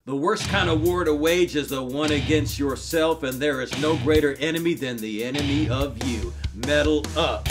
The worst kind of war to wage is the one against yourself, and there is no greater enemy than the enemy of you. Metal up.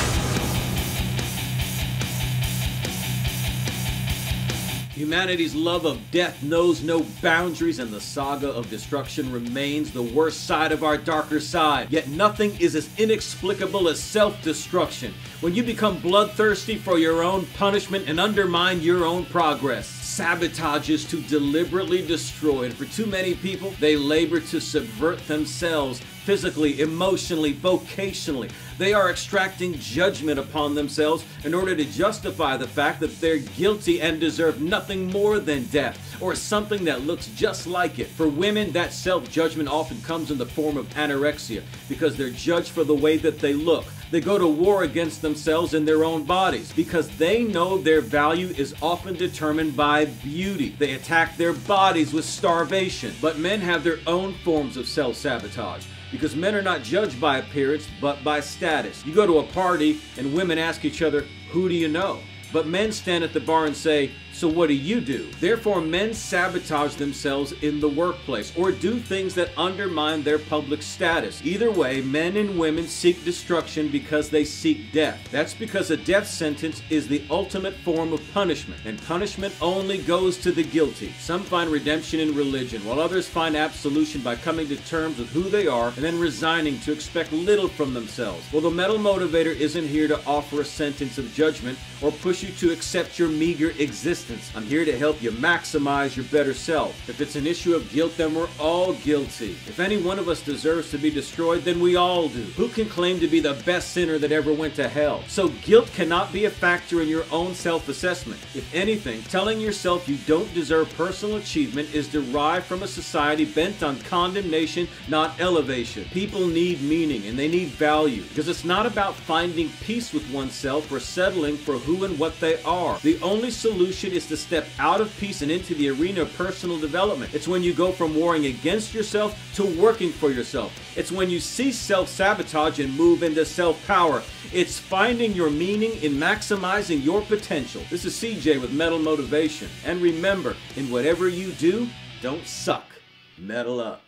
Humanity's love of death knows no boundaries, and the saga of destruction remains the worst side of our darker side. Yet nothing is as inexplicable as self-destruction. When you become bloodthirsty for your own punishment and undermine your own progress. Sabotage is to deliberately destroy, and for too many people, they labor to subvert themselves physically, emotionally, vocationally. They are extracting judgment upon themselves in order to justify the fact that they're guilty and deserve nothing more than death, or something that looks just like it. For women, that self-judgment often comes in the form of anorexia, because they're judged for the way that they look. They go to war against themselves and their own bodies because they know their value is often determined by beauty. They attack their bodies with starvation. But men have their own forms of self-sabotage because men are not judged by appearance but by status. You go to a party and women ask each other, "Who do you know?" But men stand at the bar and say, "So what do you do?" Therefore, men sabotage themselves in the workplace or do things that undermine their public status. Either way, men and women seek destruction because they seek death. That's because a death sentence is the ultimate form of punishment, and punishment only goes to the guilty. Some find redemption in religion, while others find absolution by coming to terms with who they are and then resigning to expect little from themselves. Well, the Metal Motivator isn't here to offer a sentence of judgment or push you to accept your meager existence. I'm here to help you maximize your better self. If it's an issue of guilt, then we're all guilty. If any one of us deserves to be destroyed, then we all do. Who can claim to be the best sinner that ever went to hell? So guilt cannot be a factor in your own self-assessment. If anything, telling yourself you don't deserve personal achievement is derived from a society bent on condemnation, not elevation. People need meaning and they need value, because it's not about finding peace with oneself or settling for who and what they are. The only solution is to step out of peace and into the arena of personal development. It's when you go from warring against yourself to working for yourself. It's when you cease self-sabotage and move into self-power. It's finding your meaning in maximizing your potential. This is CJ with Metal Motivation. And remember, in whatever you do, don't suck. Metal up.